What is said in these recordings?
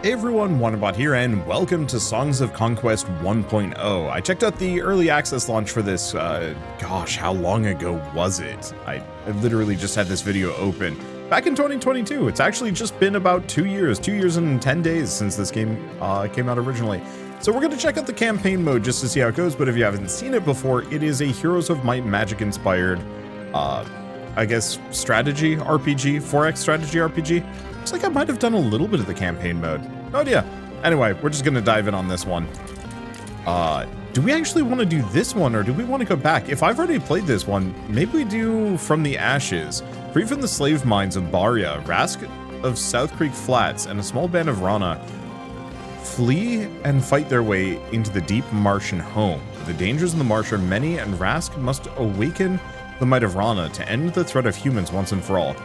Hey everyone, Wanderbot here, and welcome to Songs of Conquest 1.0. I checked out the early access launch for this, gosh, how long ago was it? I literally just had this video open back in 2022. It's actually just been about 2 years and 10 days since this game came out originally. So we're going to check out the campaign mode just to see how it goes, but if you haven't seen it before, it is a Heroes of Might Magic inspired, I guess, strategy RPG, 4X strategy RPG. Looks like I might have done a little bit of the campaign mode. No idea. Anyway, we're just gonna dive in on this one. Do we actually want to do this one, or do we want to go back? If I've already played this one, maybe we do From the Ashes. Free from the slave mines of Baria, Rask of South Creek Flats, and a small band of Rana flee and fight their way into the deep Martian home. The dangers in the marsh are many, and Rask must awaken the might of Rana to end the threat of humans once and for all.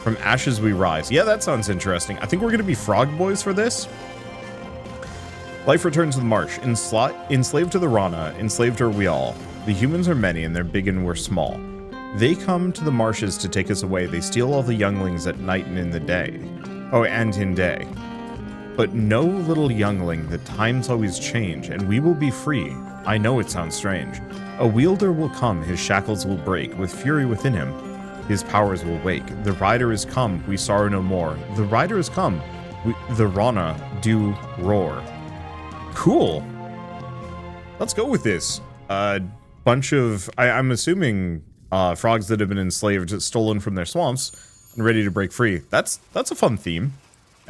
From ashes we rise. Yeah, that sounds interesting. I think we're going to be frog boys for this. Life returns to the marsh. Enslaved to the Rana, enslaved are we all. The humans are many and they're big and we're small. They come to the marshes to take us away. They steal all the younglings at night and in the day. Oh, and in day. But know, little youngling, that times always change, and we will be free. I know it sounds strange. A wielder will come, his shackles will break, with fury within him. His powers will wake. The rider is come, we sorrow no more. The rider is come, the Rana do roar. Cool. Let's go with this. Bunch of, I'm assuming, frogs that have been enslaved, stolen from their swamps, and ready to break free. That's a fun theme,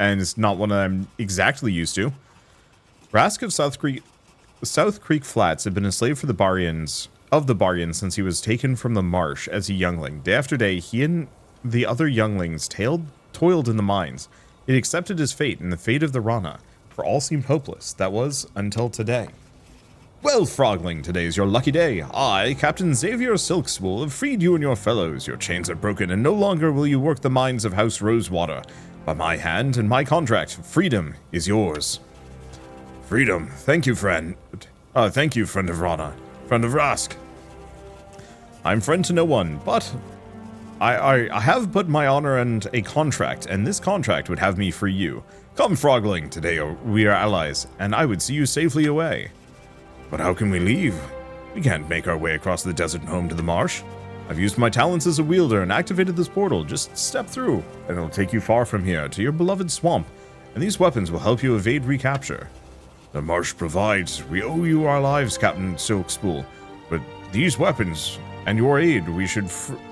and it's not one I'm exactly used to. Rask of South Creek Flats had been a slave for the Barians, since he was taken from the marsh as a youngling. Day after day, he and the other younglings toiled in the mines. He accepted his fate and the fate of the Rana, for all seemed hopeless. That was until today. Well, Frogling, today is your lucky day. I, Captain Xavier Silkspool, have freed you and your fellows. Your chains are broken, and no longer will you work the mines of House Rosewater. By my hand and my contract, freedom is yours. Freedom. Thank you, friend. Thank you, friend of Rana. Friend of Rask. I'm friend to no one, but I have but my honor and a contract, and this contract would have me free you. Come, Frogling, today we are allies, and I would see you safely away. But how can we leave? We can't make our way across the desert and home to the marsh. I've used my talents as a wielder and activated this portal. Just step through, and it'll take you far from here, to your beloved swamp, and these weapons will help you evade recapture. The marsh provides. We owe you our lives, Captain Silkspool, but these weapons and your aid, we should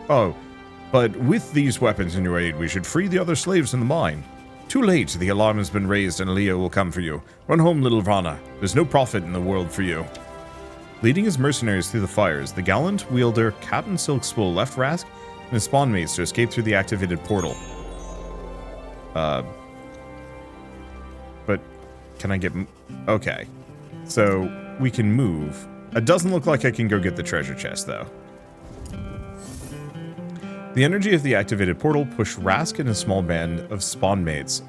but with these weapons and your aid, we should free the other slaves in the mine. Too late, the alarm has been raised and Leo will come for you. Run home, little Rana. There's no profit in the world for you. Leading his mercenaries through the fires, the gallant wielder Captain Silkspool left Rask and his spawn mates to escape through the activated portal. But can I get... Okay. So, we can move. It doesn't look like I can go get the treasure chest, though. The energy of the activated portal pushed Rask and a small band of spawn mates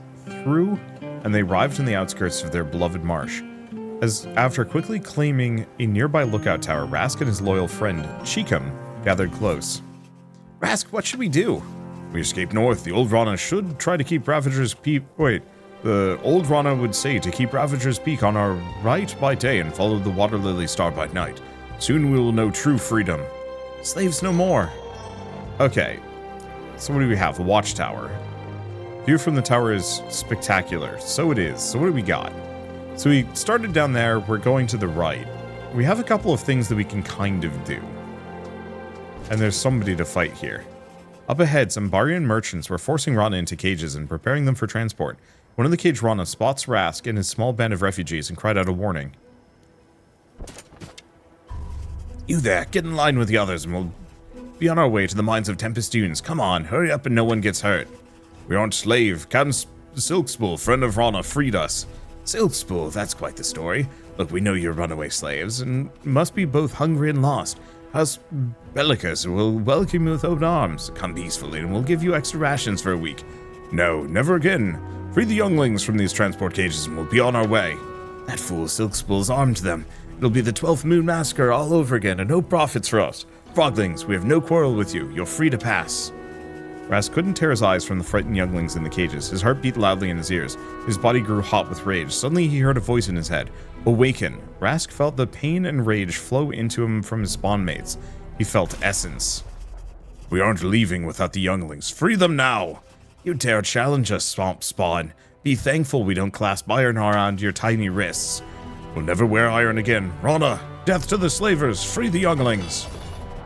through, and they arrived in the outskirts of their beloved marsh. As after quickly claiming a nearby lookout tower, Rask and his loyal friend, Cheekham, gathered close. Rask, what should we do? We escape north. The old Rana should try to keep Ravagers The old Rana would say to keep Ravagers Peak on our right by day and follow the Water Lily Star by night. Soon we will know true freedom. Slaves no more. Okay, so what do we have? The watchtower. View from the tower is spectacular. So it is. So what do we got? So we started down there. We're going to the right. We have a couple of things that we can kind of do. And there's somebody to fight here. Up ahead, some Barian merchants were forcing Rana into cages and preparing them for transport. One of the cage Rana spots Rask and his small band of refugees and cried out a warning. You there, get in line with the others and we'll be on our way to the mines of Tempest Dunes. Come on, hurry up and no one gets hurt. We aren't slave. Captain Silkspool, friend of Rana, freed us. Silkspool, that's quite the story. Look, we know you're runaway slaves and must be both hungry and lost. House Bellicus will welcome you with open arms. Come peacefully and we'll give you extra rations for a week. No, never again. Free the younglings from these transport cages and we'll be on our way. That fool Silkspool's armed them. It'll be the 12th Moon Massacre all over again and no profits for us. Froglings, we have no quarrel with you. You're free to pass. Rask couldn't tear his eyes from the frightened younglings in the cages. His heart beat loudly in his ears. His body grew hot with rage. Suddenly he heard a voice in his head. Awaken. Rask felt the pain and rage flow into him from his spawn mates. He felt essence. We aren't leaving without the younglings. Free them now! You dare challenge us, Swamp Spawn. Be thankful we don't clasp iron around your tiny wrists. We'll never wear iron again. Rana, death to the slavers. Free the younglings.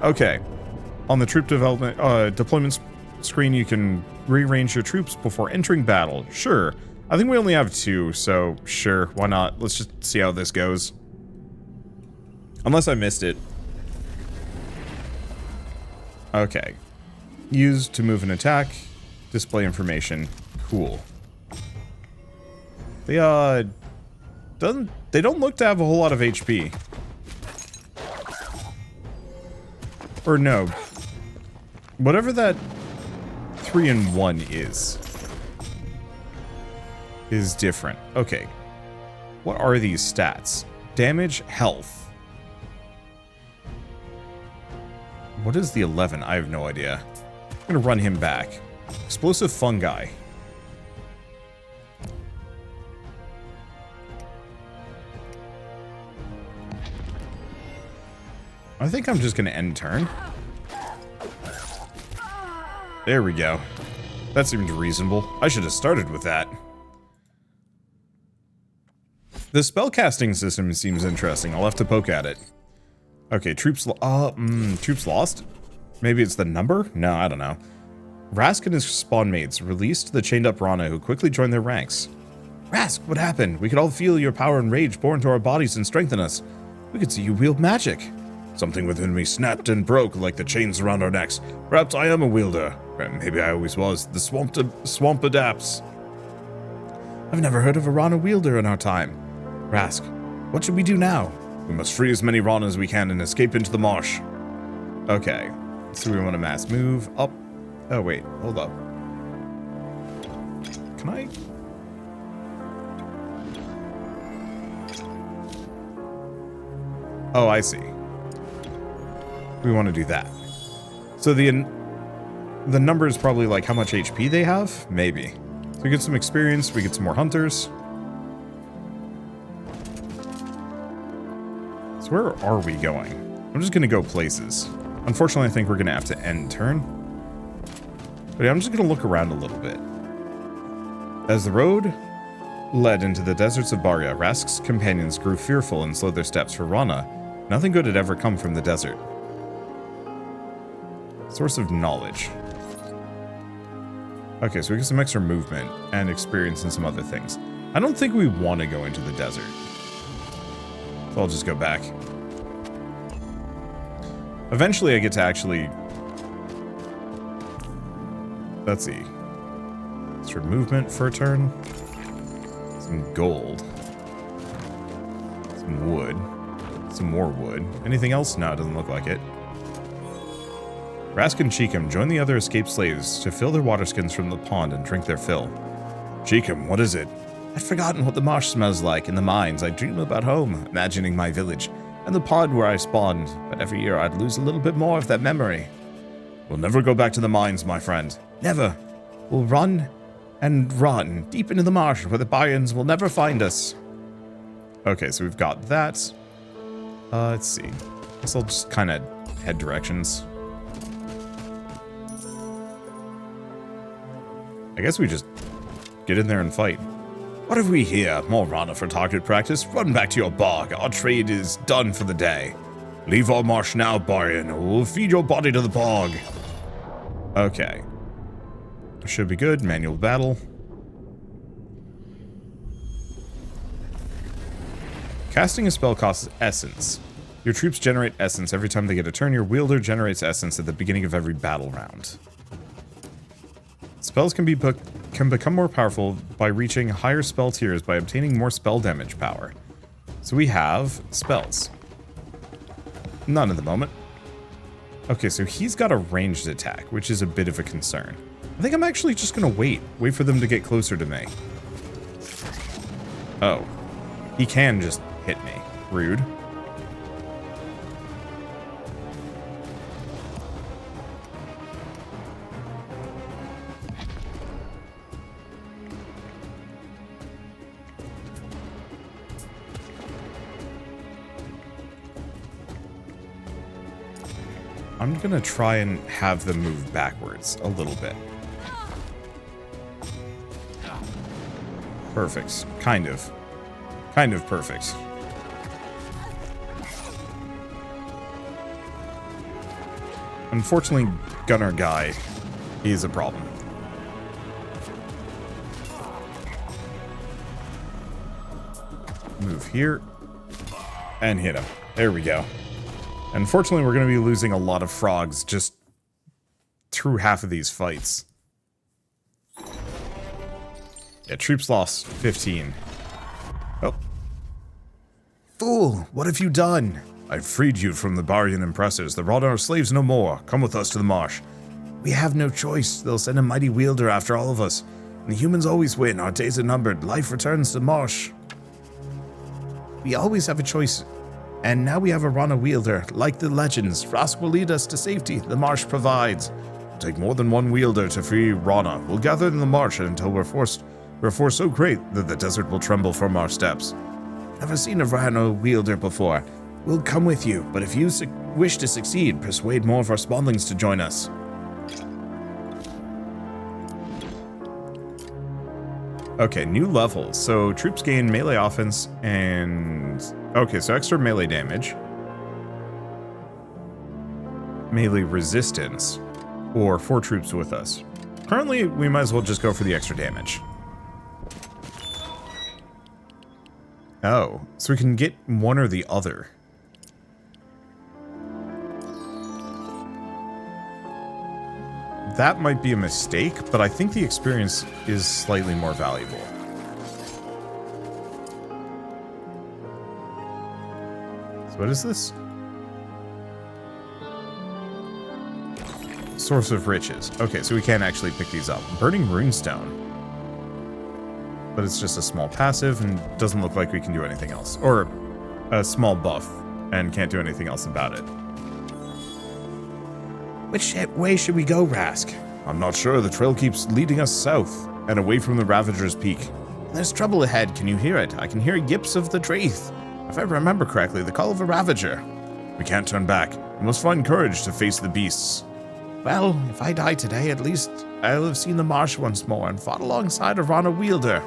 Okay. On the troop deployment screen, you can rearrange your troops before entering battle. Sure. I think we only have 2, so sure, why not? Let's just see how this goes. Unless I missed it. Okay. Use to move and attack. Display information. Cool. They don't look to have a whole lot of HP. Or no. Whatever that 3-in-1 is different. Okay. What are these stats? Damage, health. What is the 11? I have no idea. I'm gonna run him back. Explosive fungi. I think I'm just gonna end turn. There we go. That seemed reasonable. I should have started with that. The spellcasting system seems interesting. I'll have to poke at it. Okay, troops lost? Maybe it's the number? No, I don't know. Rask and his spawn mates released the chained up Rana, who quickly joined their ranks. Rask, what happened? We could all feel your power and rage pour into our bodies and strengthen us. We could see you wield magic. Something within me snapped and broke like the chains around our necks. Perhaps I am a wielder. Maybe I always was. The swamp adapts. I've never heard of a Rana wielder in our time. Rask, what should we do now? We must free as many Rana as we can and escape into the marsh. Okay. So we want to mass move up. Oh, wait. Hold up. Can I? Oh, I see. We want to do that. So the number is probably like how much HP they have? Maybe. So we get some experience, we get some more hunters. So where are we going? I'm just going to go places. Unfortunately, I think we're going to have to end turn. But yeah, I'm just going to look around a little bit. As the road led into the deserts of Barya, Rask's companions grew fearful and slowed their steps. For Rana, nothing good had ever come from the desert. Source of knowledge. Okay, so we get some extra movement and experience and some other things. I don't think we want to go into the desert. So I'll just go back. Eventually I get to actually... Let's see. Extra movement for a turn. Some gold. Some wood. Some more wood. Anything else? No, it doesn't look like it. Rask and Cheekham join the other escaped slaves to fill their water skins from the pond and drink their fill. Cheekham, what is it? I'd forgotten what the marsh smells like in the mines. I dream about home, imagining my village, and the pond where I spawned, but every year I'd lose a little bit more of that memory. We'll never go back to the mines, my friend. Never. We'll run and run deep into the marsh where the Bayans will never find us. Okay, so we've got that. Let's see. Guess I'll just kind of head directions. I guess we just get in there and fight. What have we here? More Rana for target practice? Run back to your bog. Our trade is done for the day. Leave our marsh now, Barian, or we'll feed your body to the bog. Okay. Should be good. Manual battle. Casting a spell costs essence. Your troops generate essence every time they get a turn. Your wielder generates essence at the beginning of every battle round. Spells can become more powerful by reaching higher spell tiers by obtaining more spell damage power. So we have spells. None at the moment. Okay, so he's got a ranged attack, which is a bit of a concern. I think I'm actually just gonna wait for them to get closer to me. Oh. He can just hit me. Rude. I'm gonna try and have them move backwards a little bit. Perfect. Kind of. Kind of perfect. Unfortunately, Gunner Guy is a problem. Move here. And hit him. There we go. Unfortunately, we're going to be losing a lot of frogs just through half of these fights. Yeah, troops lost 15. Oh. Fool, what have you done? I've freed you from the Barbarian oppressors. The Rod are slaves no more. Come with us to the marsh. We have no choice. They'll send a mighty wielder after all of us. And the humans always win. Our days are numbered. Life returns to marsh. We always have a choice. And now we have a Rana wielder. Like the legends, Rask will lead us to safety. The marsh provides. It'll take more than one wielder to free Rana. We'll gather in the marsh until we're forced so great that the desert will tremble from our steps. Never seen a Rana wielder before. We'll come with you, but if you wish to succeed, persuade more of our spawnlings to join us. Okay, new levels. So troops gain melee offense and... Okay, so extra melee damage. Melee resistance. Or 4 troops with us. Currently, we might as well just go for the extra damage. Oh, so we can get one or the other. That might be a mistake, but I think the experience is slightly more valuable. So what is this? Source of riches. Okay, so we can't actually pick these up. Burning runestone. But it's just a small passive and doesn't look like we can do anything else. Or a small buff and can't do anything else about it. Which way should we go, Rask? I'm not sure. The trail keeps leading us south and away from the Ravagers' Peak. There's trouble ahead. Can you hear it? I can hear yips of the Draith. If I remember correctly, the call of a Ravager. We can't turn back. We must find courage to face the beasts. Well, if I die today, at least I'll have seen the marsh once more and fought alongside a Rana wielder.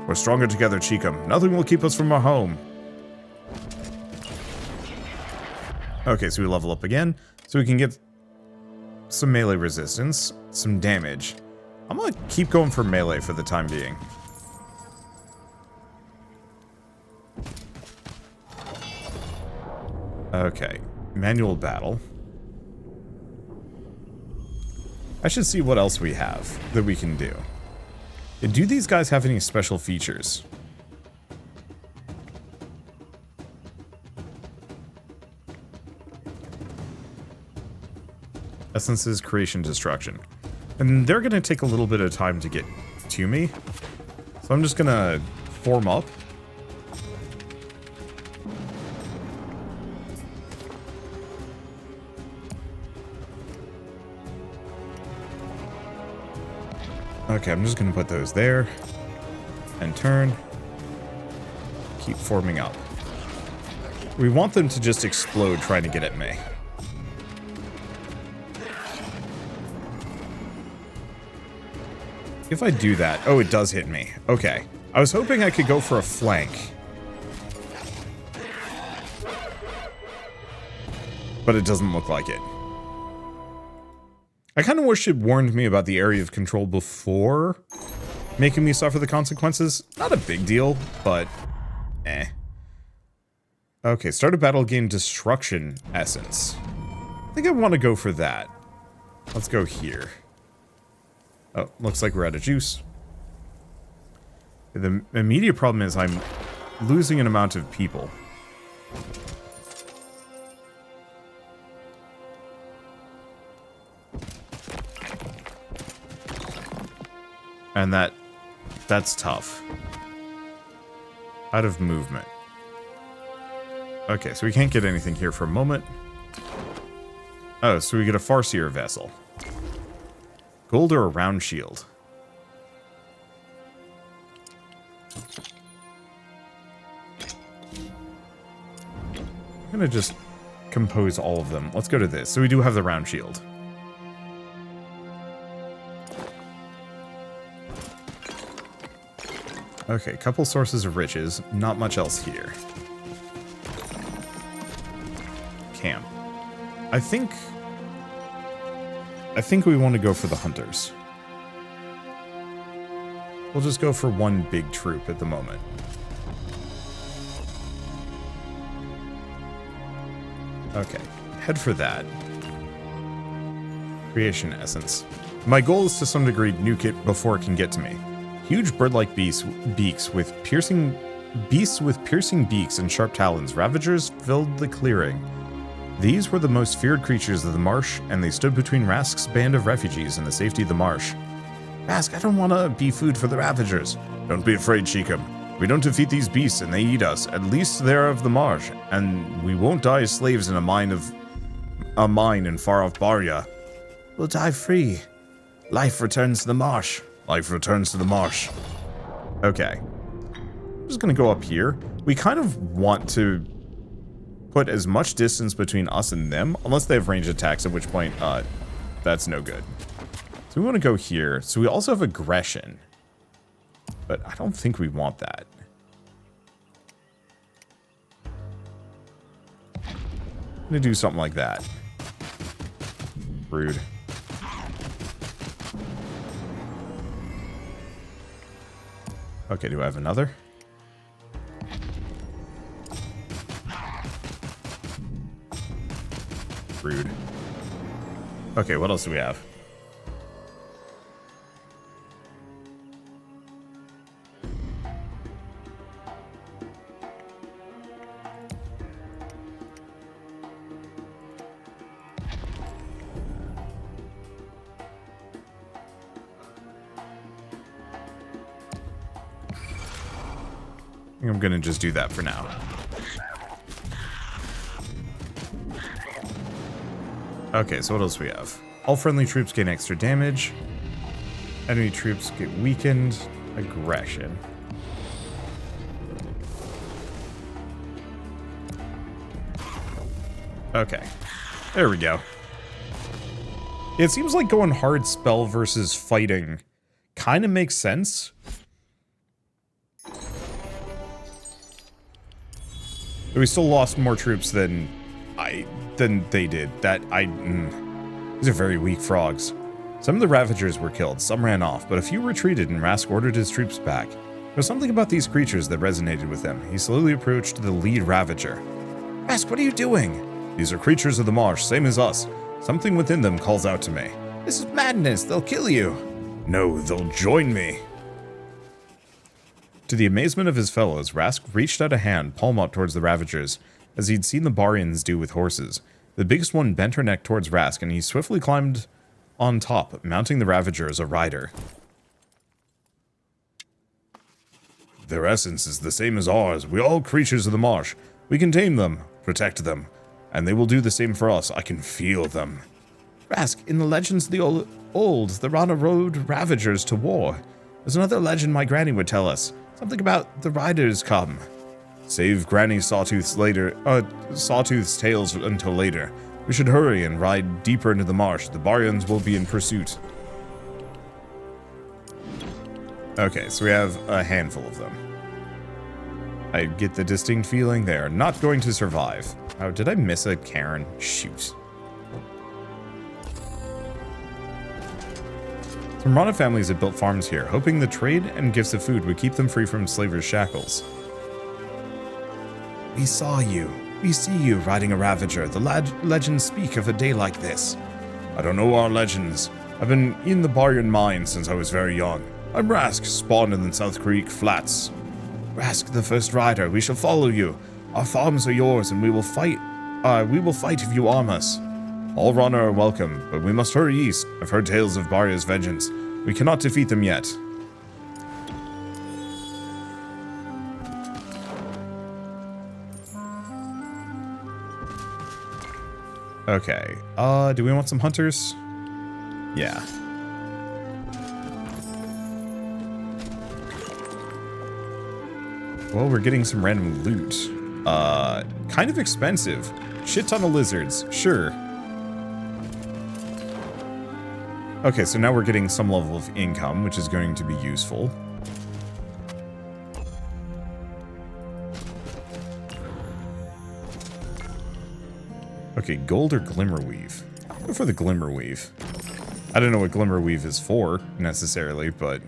We're stronger together, Cheekum. Nothing will keep us from our home. Okay, so we level up again, so we can get some melee resistance, some damage. I'm gonna keep going for melee for the time being. Okay, manual battle. I should see what else we have that we can do. Do these guys have any special features? Essences, creation, destruction. And they're going to take a little bit of time to get to me. So I'm just going to form up. Okay, I'm just going to put those there. And turn. Keep forming up. We want them to just explode trying to get at me. If I do that... Oh, it does hit me. Okay. I was hoping I could go for a flank. But it doesn't look like it. I kind of wish it warned me about the area of control before making me suffer the consequences. Not a big deal, but... eh. Okay, start a battle, gain destruction essence. I think I want to go for that. Let's go here. Oh, looks like we're out of juice. The immediate problem is I'm losing an amount of people. And that's tough. Out of movement. Okay, so we can't get anything here for a moment. Oh, so we get a Farseer vessel. Gold or a round shield? I'm gonna just compose all of them. Let's go to this. So we do have the round shield. Okay, couple sources of riches. Not much else here. Camp. I think we want to go for the hunters. We'll just go for one big troop at the moment. Okay, head for that. Creation essence. My goal is to some degree nuke it before it can get to me. Huge bird-like beaks with piercing beaks and sharp talons, ravagers filled the clearing. These were the most feared creatures of the marsh, and they stood between Rask's band of refugees and the safety of the marsh. Rask, I don't want to be food for the ravagers. Don't be afraid, Sheekum. If we don't defeat these beasts and they eat us, at least they're of the marsh, and we won't die as slaves in a mine in far-off Barya. We'll die free. Life returns to the marsh. Life returns to the marsh. Okay. I'm just gonna go up here. We kind of want to put as much distance between us and them, unless they have ranged attacks, at which point, that's no good. So we want to go here. So we also have aggression. But I don't think we want that. I'm gonna do something like that. Rude. Okay, do I have another? Rude. Okay, what else do we have? I think I'm gonna just do that for now. Okay, so what else do we have? All friendly troops gain extra damage. Enemy troops get weakened. Aggression. Okay. There we go. It seems like going hard spell versus fighting kind of makes sense. We still lost more troops than they did. These are very weak frogs. Some of the ravagers were killed, some ran off, but a few retreated and Rask ordered his troops back. There was something about these creatures that resonated with him. He slowly approached the lead ravager. Rask, what are you doing? These are creatures of the marsh, same as us. Something within them calls out to me. This is madness, they'll kill you. No, they'll join me. To the amazement of his fellows, Rask reached out a hand, palm up towards the ravagers, as he'd seen the Barians do with horses. The biggest one bent her neck towards Rask, and he swiftly climbed on top, mounting the ravager as a rider. Their essence is the same as ours. We're all creatures of the marsh. We can tame them, protect them, and they will do the same for us. I can feel them. Rask, in the legends of the old, the Rana rode ravagers to war. There's another legend my granny would tell us. Something about the riders come. Save Granny Sawtooth's tales until later. We should hurry and ride deeper into the marsh. The Barians will be in pursuit. Okay, so we have a handful of them. I get the distinct feeling they are not going to survive. Oh, did I miss a Karen? Shoot. Some Rana families had built farms here, hoping the trade and gifts of food would keep them free from slavers' shackles. We saw you. We see you riding a ravager. The legends speak of a day like this. I don't know our legends. I've been in the Barian mine since I was very young. I'm Rask, spawned in the South Creek Flats. Rask, the first rider, we shall follow you. Our farms are yours, and we will fight if you arm us. All Rana are welcome, but we must hurry east. I've heard tales of Barya's vengeance. We cannot defeat them yet. Okay, do we want some hunters? Yeah. Well, we're getting some random loot. Kind of expensive. Shit ton of lizards. Sure. Okay, so now we're getting some level of income, which is going to be useful. Okay, gold or glimmerweave? I'll go for the glimmerweave. I don't know what glimmerweave is for, necessarily, but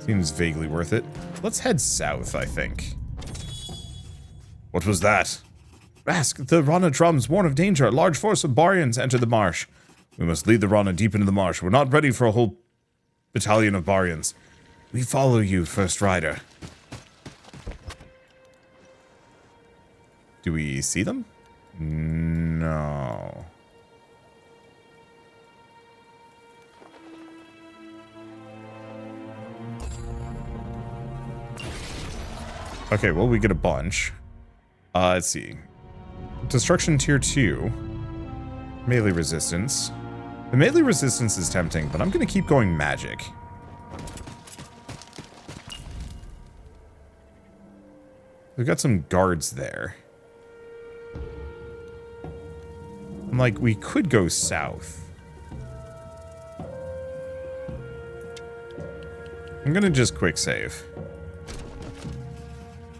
seems vaguely worth it. Let's head south, I think. What was that? Rask, the Rana drums warn of danger. A large force of Barians enter the marsh. We must lead the Rana deep into the marsh. We're not ready for a whole battalion of Barians. We follow you, first rider. Do we see them? No. Okay, well, we get a bunch. Let's see. Destruction tier 2. Melee resistance. The melee resistance is tempting, but I'm going to keep going magic. We've got some guards there. And, like, we could go south. I'm going to just quick save.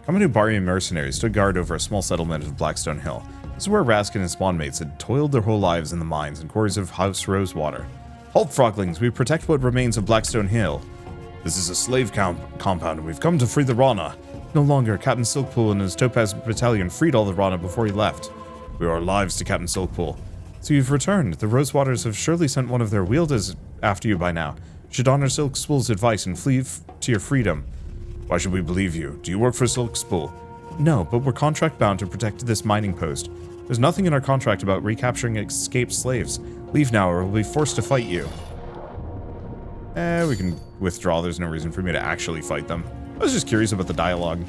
Common Barian mercenaries stood guard over a small settlement of Blackstone Hill. This is where Rask and his spawn mates had toiled their whole lives in the mines and quarries of House Rosewater. Halt, froglings, we protect what remains of Blackstone Hill. This is a slave compound, and we've come to free the Rana. No longer, Captain Silkpool and his Topaz battalion freed all the Rana before he left. We owe our lives to Captain Silkpool. So you've returned. The Rosewaters have surely sent one of their wielders after you by now. You should honor Silkspool's advice and flee to your freedom. Why should we believe you? Do you work for Silkspool? No, but we're contract bound to protect this mining post. There's nothing in our contract about recapturing escaped slaves. Leave now or we'll be forced to fight you. We can withdraw. There's no reason for me to actually fight them. I was just curious about the dialogue.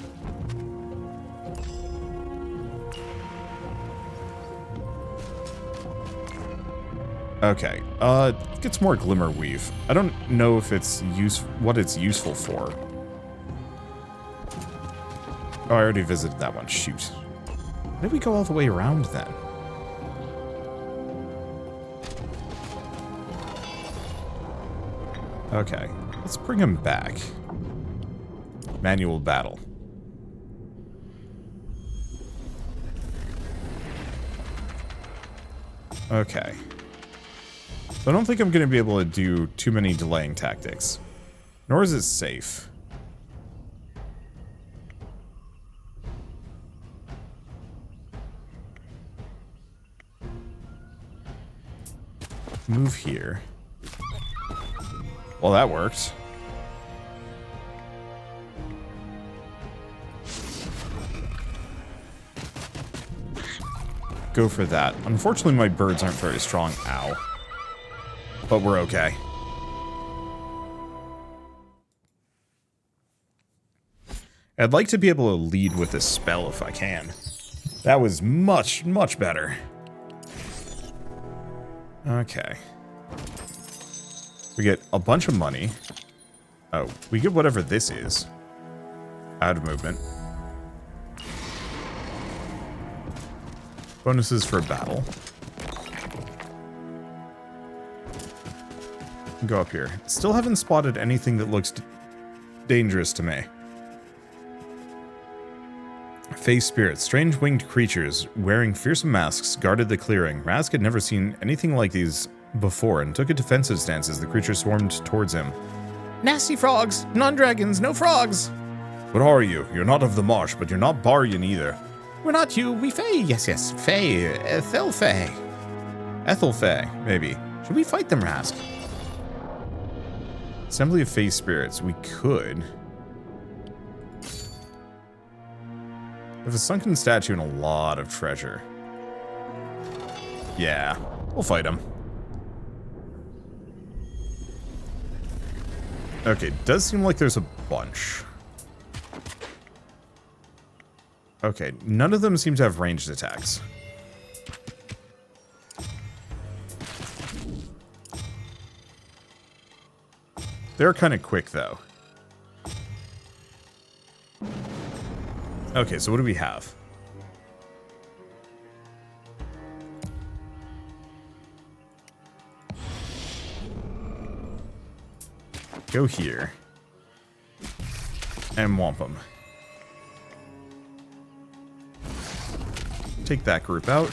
Okay, gets more glimmerweave. I don't know if it's what it's useful for. Oh, I already visited that one. Shoot. Why did we go all the way around then? Okay, let's bring him back. Manual battle. Okay. So I don't think I'm going to be able to do too many delaying tactics. Nor is it safe. Move here. Well, that worked. Go for that. Unfortunately, my birds aren't very strong. Ow. But we're okay. I'd like to be able to lead with a spell if I can. That was much, much better. Okay. We get a bunch of money. Oh, we get whatever this is. Out of movement. Bonuses for battle. Go up here. Still haven't spotted anything that looks dangerous to me. Face spirits, strange winged creatures wearing fearsome masks guarded the clearing. Rask had never seen anything like these before and took a defensive stance as the creature swarmed towards him. Nasty frogs! Non-dragons, no frogs! What are you? You're not of the marsh, but you're not Barian either. We're not you, we Fae. Yes, yes, Fae. Ethel Fae. Ethel Fae, maybe. Should we fight them, Rask? Assembly of Fae spirits. We could. We have a sunken statue and a lot of treasure. Yeah, we'll fight him. Okay, does seem like there's a bunch. Okay, none of them seem to have ranged attacks. They're kind of quick, though. Okay, so what do we have? Go here. And whomp them. Take that group out.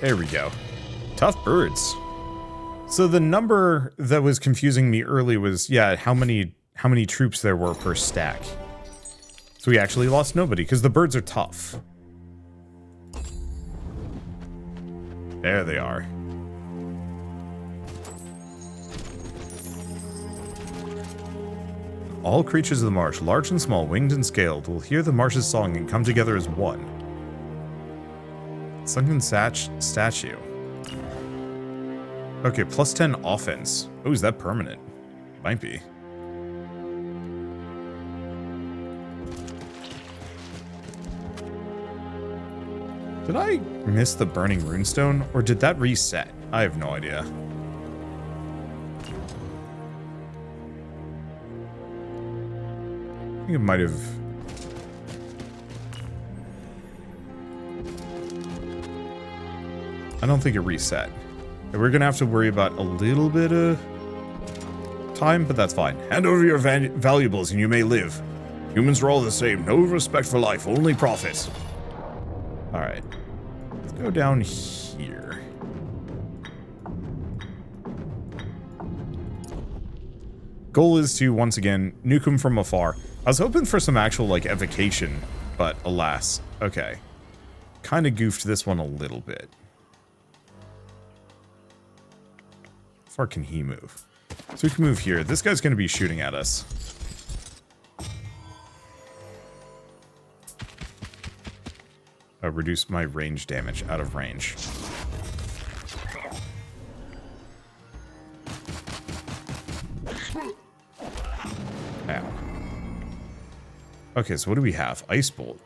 There we go. Tough birds. So the number that was confusing me early was, yeah, how many troops there were per stack. So we actually lost nobody, because the birds are tough. There they are. All creatures of the marsh, large and small, winged and scaled, will hear the marsh's song and come together as one. Sunken statue. Okay, plus 10 offense. Oh, is that permanent? Might be. Did I miss the burning runestone, or did that reset? I have no idea. I think it might have... I don't think it reset. We're gonna have to worry about a little bit of time, but that's fine. Hand over your valuables and you may live. Humans are all the same. No respect for life, only profit. Alright. Let's go down here. Goal is to, once again, nuke them from afar. I was hoping for some actual, like, evocation, but alas. Okay. Kind of goofed this one a little bit. How far can he move? So we can move here. This guy's going to be shooting at us. Reduce my range damage out of range. Ow. Okay, so what do we have? Ice Bolt.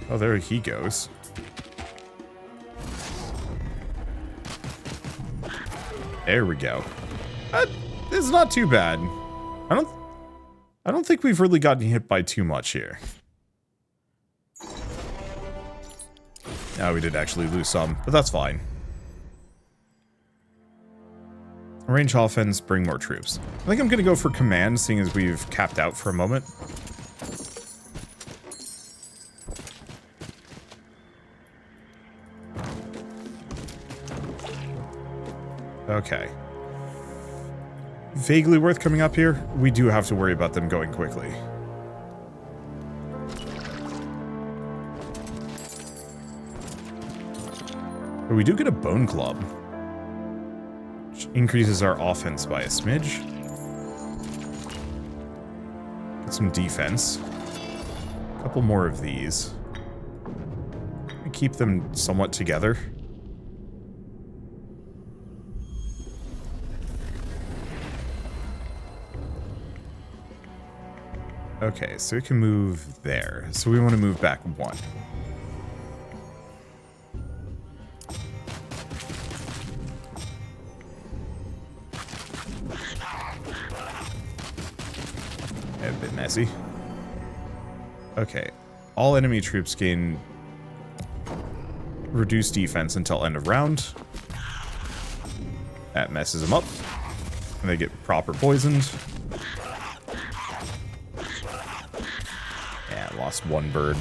Oh, there he goes. There we go. It's not too bad. I don't think we've really gotten hit by too much here. No, we did actually lose some, but that's fine. Range offense, bring more troops. I think I'm going to go for command, seeing as we've capped out for a moment. Okay. Vaguely worth coming up here. We do have to worry about them going quickly. But we do get a bone club, which increases our offense by a smidge. Get some defense. A couple more of these. Keep them somewhat together. Okay, so we can move there. So we want to move back one. A bit messy. Okay, all enemy troops gain reduced defense until end of round. That messes them up. And they get proper poisoned. Lost one bird.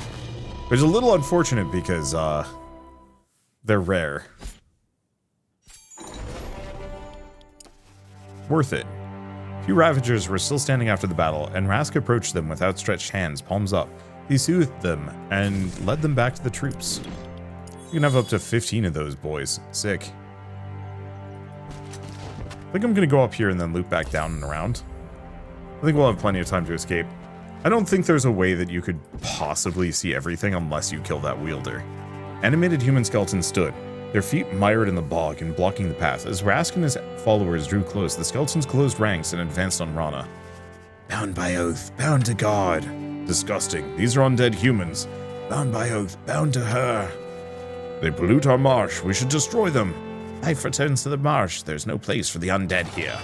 Which is a little unfortunate because, they're rare. Worth it. A few ravagers were still standing after the battle, and Rask approached them with outstretched hands, palms up. He soothed them, and led them back to the troops. You can have up to 15 of those boys. Sick. I think I'm gonna go up here and then loop back down and around. I think we'll have plenty of time to escape. I don't think there's a way that you could possibly see everything unless you kill that wielder. Animated human skeletons stood, their feet mired in the bog and blocking the path. As Rask and his followers drew close, the skeletons closed ranks and advanced on Rana. Bound by oath, bound to God. Disgusting. These are undead humans. Bound by oath, bound to her. They pollute our marsh. We should destroy them. Life returns to the marsh. There's no place for the undead here.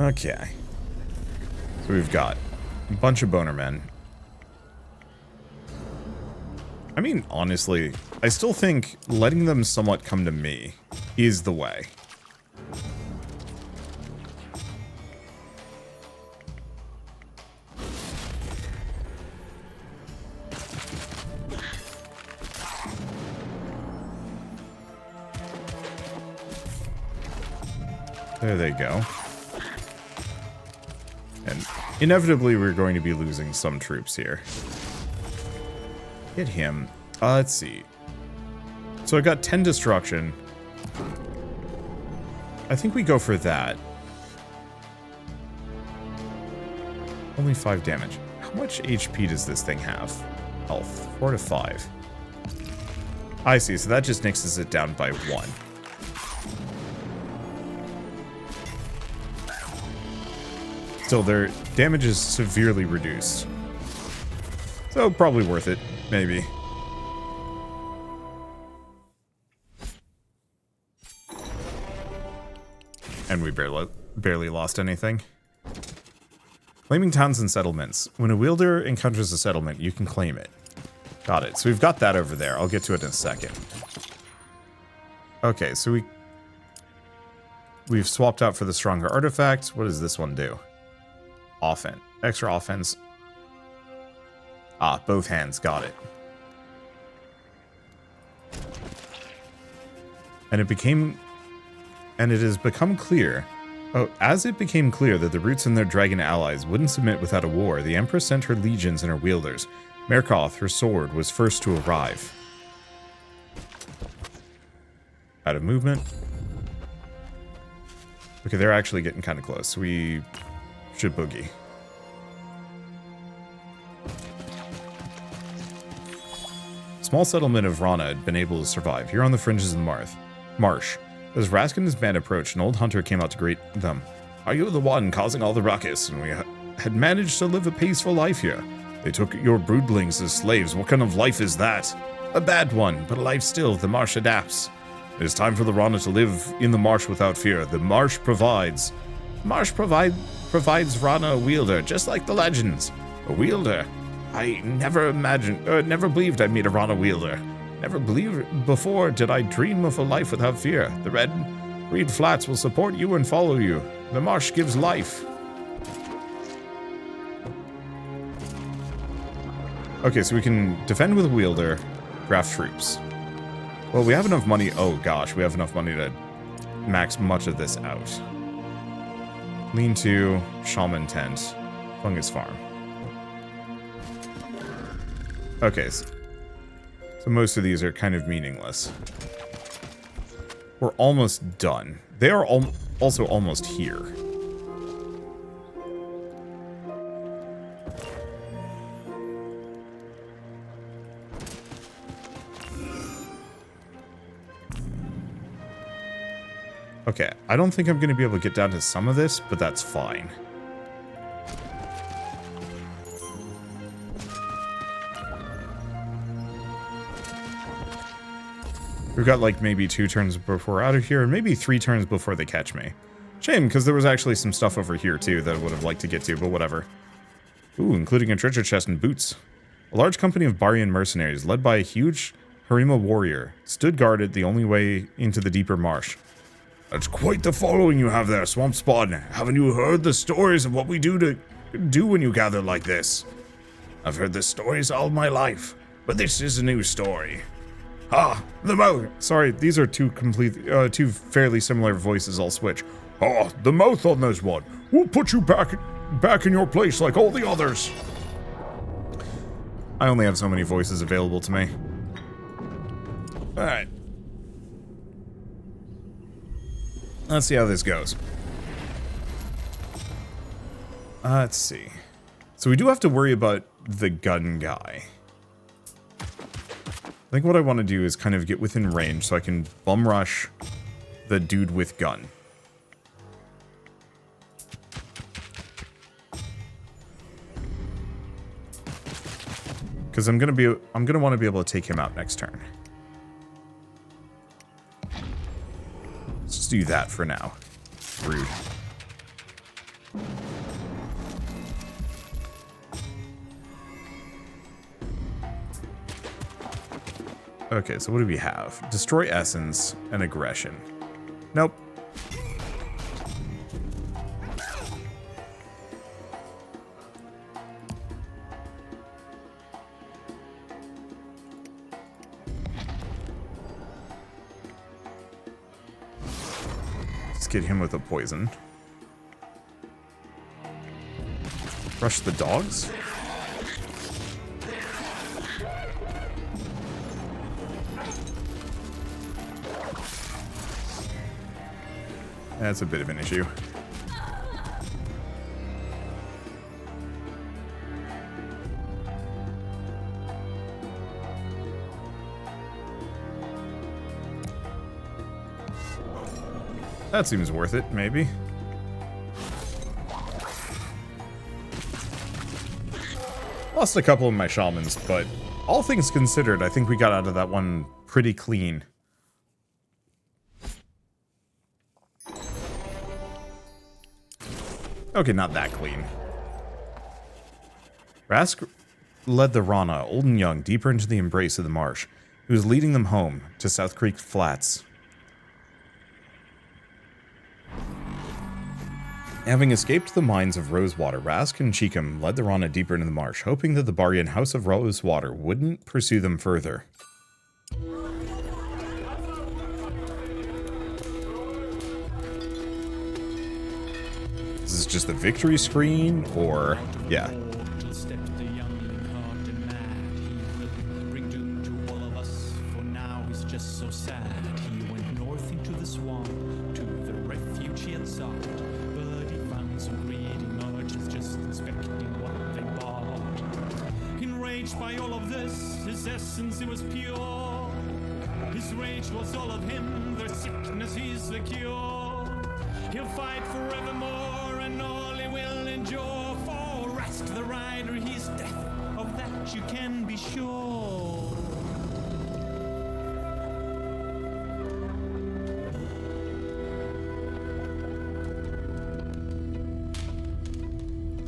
Okay. So we've got a bunch of boner men. I mean, honestly, I still think letting them somewhat come to me is the way. There they go. And inevitably, we're going to be losing some troops here. Hit him. Let's see. So I got 10 destruction. I think we go for that. Only 5 damage. How much HP does this thing have? Health. 4 to 5. I see, so that just nixes it down by 1. Still, their damage is severely reduced. So, probably worth it. Maybe. And we barely lost anything. Claiming towns and settlements. When a wielder encounters a settlement, you can claim it. Got it. So we've got that over there. I'll get to it in a second. Okay, so we've swapped out for the stronger artifacts. What does this one do? Offense. Extra offense. Ah, both hands. Got it. And it has become clear. Oh, as it became clear that the Roots and their dragon allies wouldn't submit without a war, the Empress sent her legions and her wielders. Merkoth, her sword, was first to arrive. Out of movement. Okay, they're actually getting kind of close. We should boogie. Small settlement of Rana had been able to survive, here on the fringes of the marsh. As Rask and his band approached, an old hunter came out to greet them. Are you the one causing all the ruckus? And we had managed to live a peaceful life here. They took your broodlings as slaves. What kind of life is that? A bad one, but a life still. The marsh adapts. It is time for the Rana to live in the marsh without fear. The marsh provides. Marsh provides Rana a wielder, just like the legends. A wielder? I never believed I'd meet a Rana wielder. Never believed before did I dream of a life without fear. The red reed flats will support you and follow you. The marsh gives life. Okay, so we can defend with a wielder, draft troops. Well, we have enough money. Oh gosh, we have enough money to max much of this out. Lean to, shaman tent, fungus farm. Okay, so most of these are kind of meaningless. We're almost done. They are also almost here. Okay, I don't think I'm going to be able to get down to some of this, but that's fine. We've got like maybe 2 turns before we're out of here, and maybe 3 turns before they catch me. Shame, because there was actually some stuff over here too that I would have liked to get to, but whatever. Ooh, including a treasure chest and boots. A large company of Barian mercenaries, led by a huge Harima warrior, stood guarded the only way into the deeper marsh. That's quite the following you have there, Swamp Spawn. Haven't you heard the stories of what we do when you gather like this? I've heard the stories all my life, but this is a new story. Ah, the mouth. Sorry, these are two fairly similar voices. I'll switch. Ah, the mouth on this one. We'll put you back in your place like all the others. I only have so many voices available to me. All right. Let's see how this goes. Let's see. So we do have to worry about the gun guy. I think what I want to do is kind of get within range so I can bum rush the dude with gun. Because I'm gonna want to be able to take him out next turn. Let's just do that for now. Rude. Okay, so what do we have? Destroy essence and aggression. Nope. Let's get him with a poison. Rush the dogs? That's a bit of an issue. That seems worth it, maybe. Lost a couple of my shamans, but all things considered, I think we got out of that one pretty clean. Okay, not that clean. Rask led the Rana, old and young, deeper into the embrace of the marsh. He was leading them home to South Creek Flats. Having escaped the mines of Rosewater, Rask and Cheekham led the Rana deeper into the marsh, hoping that the Barbarian House of Rosewater wouldn't pursue them further. Is this just the victory screen, or... yeah. By all of this, his essence, it was pure. His rage was all of him, their sickness is the cure. He'll fight forevermore, and all he will endure. For Rask the rider, he's death, of that you can be sure.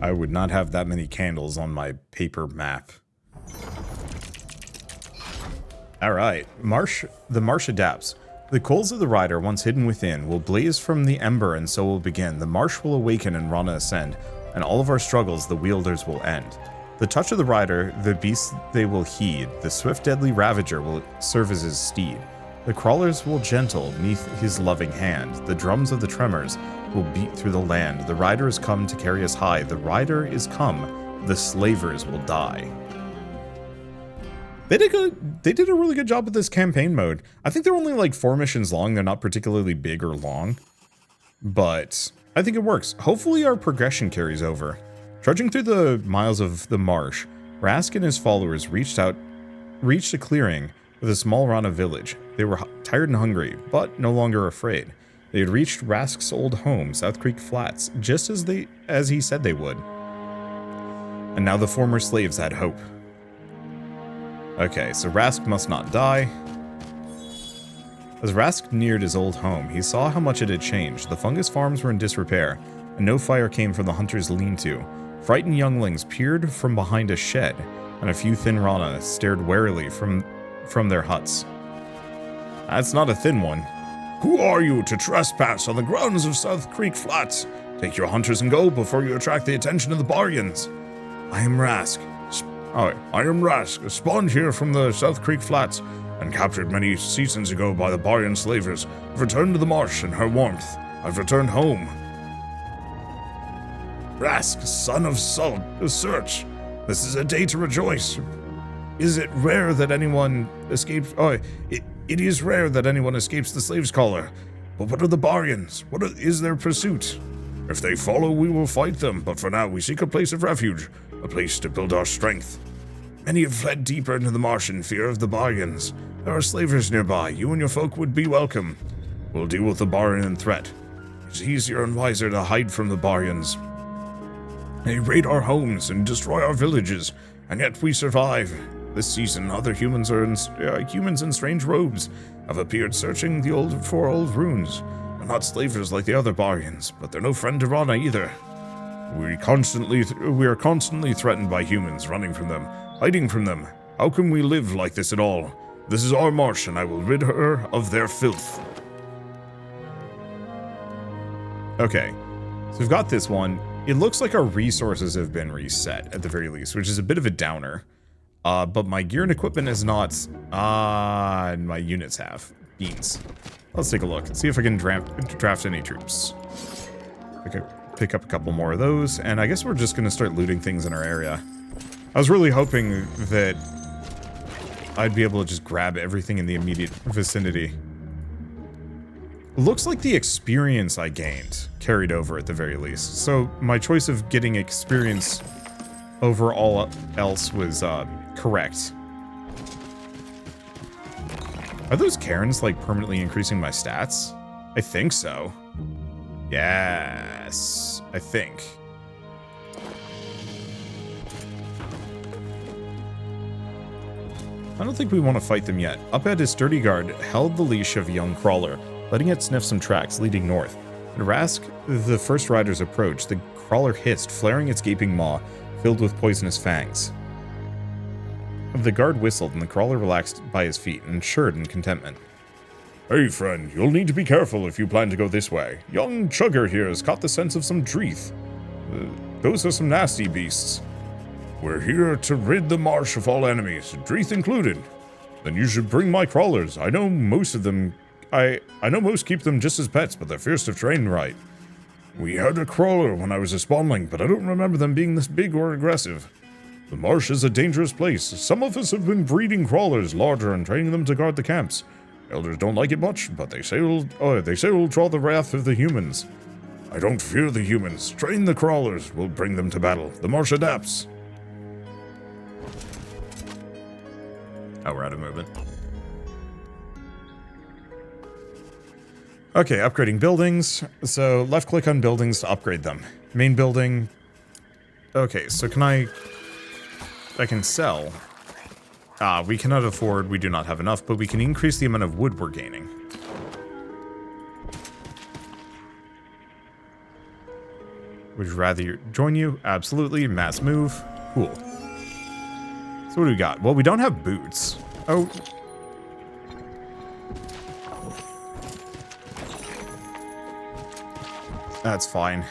I would not have that many candles on my paper map. Alright, the marsh adapts. The coals of the rider, once hidden within, will blaze from the ember, and so will begin. The marsh will awaken and Rana ascend, and all of our struggles the wielders will end. The touch of the rider, the beasts they will heed. The swift deadly ravager will serve as his steed. The crawlers will gentle neath his loving hand. The drums of the tremors will beat through the land. The rider is come to carry us high. The rider is come, the slavers will die. They did a really good job with this campaign mode. I think they're only like 4 missions long. They're not particularly big or long, but I think it works. Hopefully our progression carries over. Trudging through the miles of the marsh, Rask and his followers reached a clearing with a small Rana village. They were tired and hungry, but no longer afraid. They had reached Rask's old home, South Creek Flats, just as he said they would. And now the former slaves had hope. Okay, so Rask must not die. As Rask neared his old home, he saw how much it had changed. The fungus farms were in disrepair, and no fire came from the hunter's lean-to. Frightened younglings peered from behind a shed, and a few thin Rana stared warily from their huts. That's not a thin one. Who are you to trespass on the grounds of South Creek Flats? Take your hunters and go before you attract the attention of the Barbarians. I am Rask. I am Rask, spawned here from the South Creek Flats, and captured many seasons ago by the Barbarian slavers. I've returned to the marsh and her warmth. I've returned home. Rask, son of Search, this is a day to rejoice. Is it rare that anyone escapes? It is rare that anyone escapes the slave's collar. But what are the Barbarians? What is their pursuit? If they follow, we will fight them, but for now we seek a place of refuge, a place to build our strength. Many have fled deeper into the marsh in fear of the Barbarians. There are slavers nearby. You and your folk would be welcome. We'll deal with the Barbarian threat. It's easier and wiser to hide from the Barbarians. They raid our homes and destroy our villages, and yet we survive. This season, other humans in strange robes have appeared searching for old runes. They're not slavers like the other Barbarians, but they're no friend to Rana either. We are constantly threatened by humans, running from them, hiding from them. How can we live like this at all? This is our marsh, and I will rid her of their filth. Okay, so we've got this one. It looks like our resources have been reset, at the very least, which is a bit of a downer. But my gear and equipment is not. And my units have. Beans. Let's take a look and see if I can draft any troops. I could pick up a couple more of those, and I guess we're just going to start looting things in our area. I was really hoping that I'd be able to just grab everything in the immediate vicinity. Looks like the experience I gained carried over at the very least. So my choice of getting experience over all else was correct. Are those cairns like permanently increasing my stats? I think so. Yes, I think. I don't think we want to fight them yet. Up ahead, his sturdy guard held the leash of a young crawler, letting it sniff some tracks leading north. And as the first riders approached, the crawler hissed, flaring its gaping maw, filled with poisonous fangs. The guard whistled, and the crawler relaxed by his feet and shirred in contentment. Hey, friend, you'll need to be careful if you plan to go this way. Young Chugger here has caught the scent of some Dreeth. Those are some nasty beasts. We're here to rid the marsh of all enemies, Dreeth included. Then you should bring my crawlers. I know most of them. I know most keep them just as pets, but they're fierce if trained right. We had a crawler when I was a spawnling, but I don't remember them being this big or aggressive. The marsh is a dangerous place. Some of us have been breeding crawlers larger and training them to guard the camps. Elders don't like it much, but they say it'll draw the wrath of the humans. I don't fear the humans. Train the crawlers. We'll bring them to battle. The marsh adapts. Oh, we're out of movement. Okay, upgrading buildings. So left click on buildings to upgrade them. Main building. Okay, so I can sell. We cannot afford, we do not have enough, but we can increase the amount of wood we're gaining. Would you rather join you? Absolutely. Mass move. Cool. So what do we got? Well, we don't have boots. Oh. That's fine.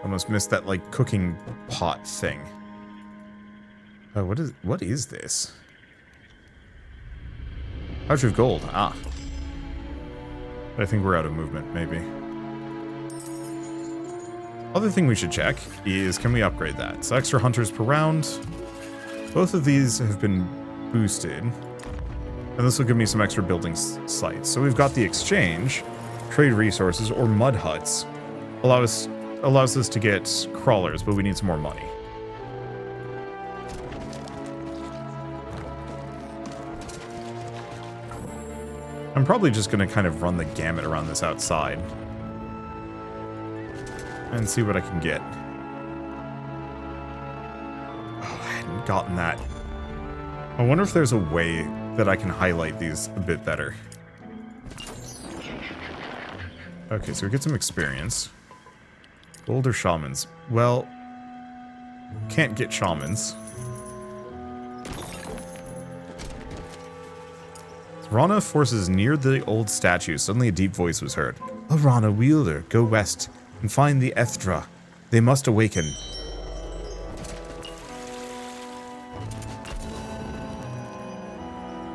Almost missed that, like, cooking pot thing. Oh, what is this? Pouch of gold. Ah. I think we're out of movement, maybe. Other thing we should check is, can we upgrade that? So extra hunters per round. Both of these have been boosted. And this will give me some extra building sites. So we've got the exchange, trade resources, or mud huts. Allows us to get crawlers, but we need some more money. I'm probably just going to kind of run the gamut around this outside. And see what I can get. Oh, I hadn't gotten that. I wonder if there's a way that I can highlight these a bit better. Okay, so we get some experience. Gold or shamans? Well, can't get shamans. Rana forces near the old statue. Suddenly a deep voice was heard. "O Rana wielder, go west and find the Ethra. They must awaken."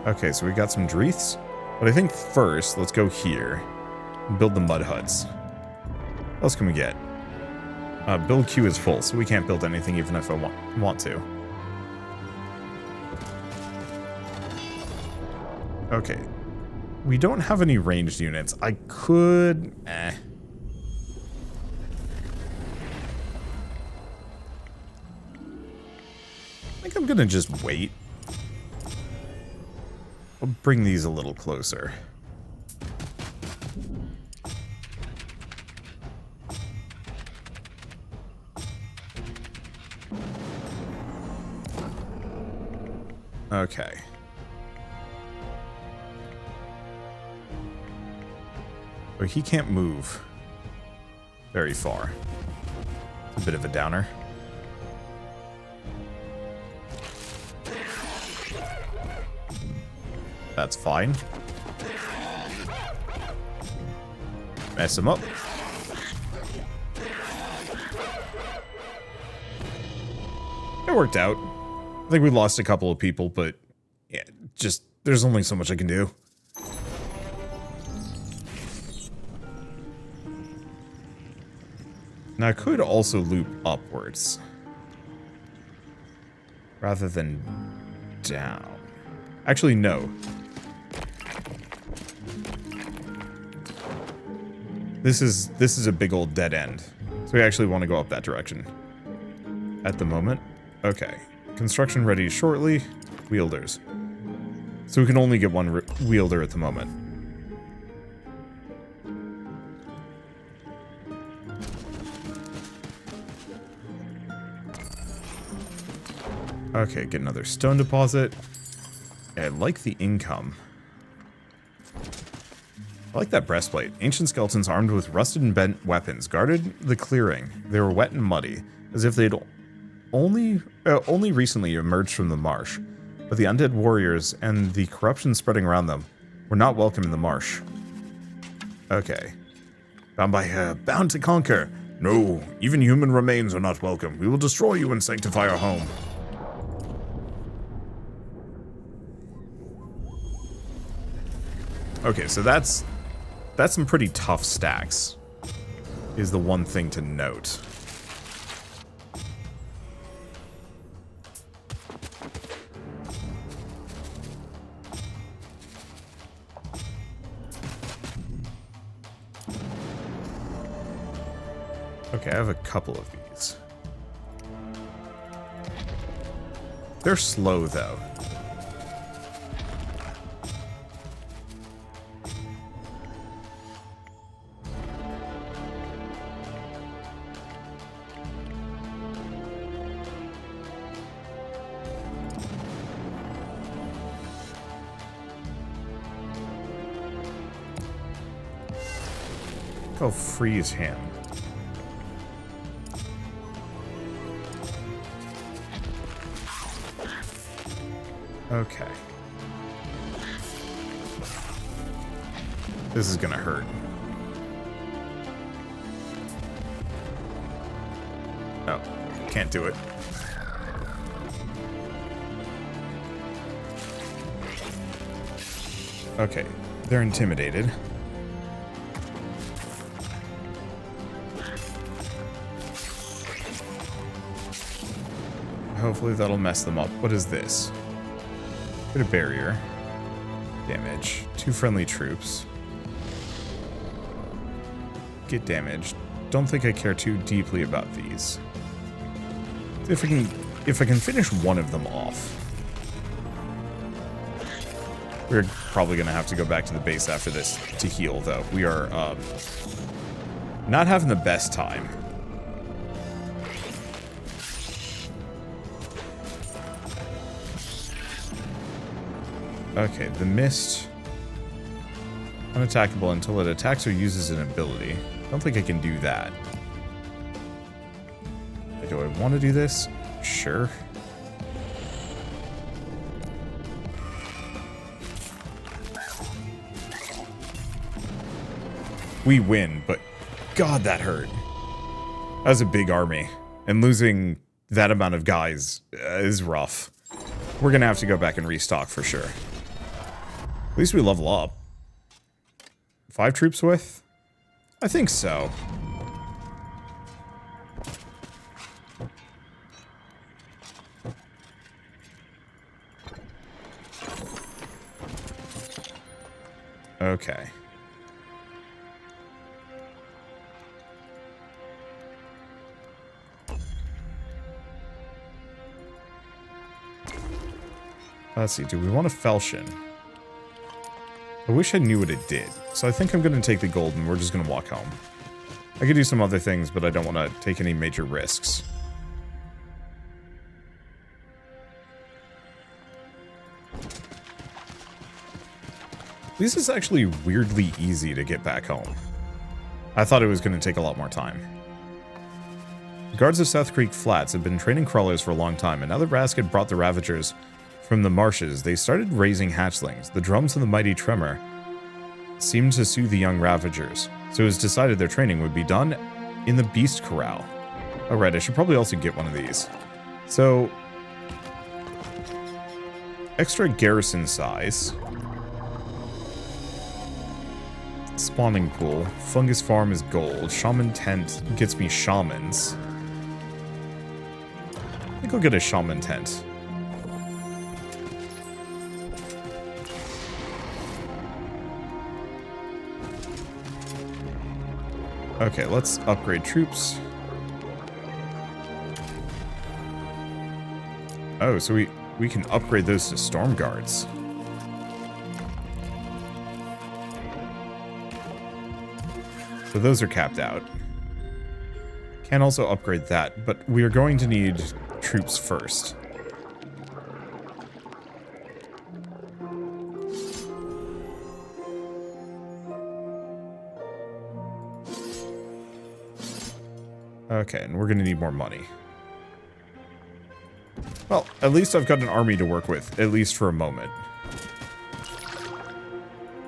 Okay, so we got some Dreeths. But I think first, let's go here. And build the mud huts. What else can we get? Build queue is full, so we can't build anything even if I want to. Okay. We don't have any ranged units. I could... I think I'm gonna just wait. I'll bring these a little closer. Okay. But he can't move very far. It's a bit of a downer. That's fine. Mess him up. It worked out. I think we lost a couple of people, but yeah, just there's only so much I can do. Now I could also loop upwards rather than down. Actually, no. This is a big old dead end. So we actually want to go up that direction. At the moment. Okay. Construction ready shortly. Wielders. So we can only get one wielder at the moment. Okay, get another stone deposit. I like the income. I like that breastplate. Ancient skeletons armed with rusted and bent weapons guarded the clearing. They were wet and muddy, as if they'd only recently emerged from the marsh. But the undead warriors and the corruption spreading around them were not welcome in the marsh. Okay. Bound to conquer. No, even human remains are not welcome. We will destroy you and sanctify our home. Okay, so that's some pretty tough stacks, is the one thing to note. Okay, I have a couple of these. They're slow, though. I'll freeze him. Okay. This is gonna hurt. Oh, can't do it. Okay, they're intimidated. Hopefully that'll mess them up. What is this? Get a barrier. Damage. 2 friendly troops. Get damaged. Don't think I care too deeply about these. If I can finish one of them off. We're probably gonna have to go back to the base after this to heal, though. We are not having the best time. Okay, the mist. Unattackable until it attacks or uses an ability. Don't think I can do that. Do I want to do this? Sure. We win, but God, that hurt. That was a big army, and losing that amount of guys is rough. We're gonna have to go back and restock for sure. At least we level up. 5 troops with? I think so. Okay. Let's see, do we want a falchion? I wish I knew what it did, so I think I'm going to take the gold and we're just going to walk home. I could do some other things, but I don't want to take any major risks. This is actually weirdly easy to get back home. I thought it was going to take a lot more time. The guards of South Creek Flats had been training crawlers for a long time, and now that Rask had brought the ravagers From the marshes, they started raising hatchlings. The drums of the mighty tremor seemed to soothe the young ravagers, so it was decided their training would be done in the beast corral. Oh, right, I should probably also get one of these. So, extra garrison size. Spawning pool. Fungus farm is gold. Shaman tent gets me shamans. I think I'll get a shaman tent. Okay, let's upgrade troops. Oh, so we can upgrade those to storm guards. So those are capped out. Can also upgrade that, but we are going to need troops first. Okay, and we're going to need more money. Well, at least I've got an army to work with, at least for a moment.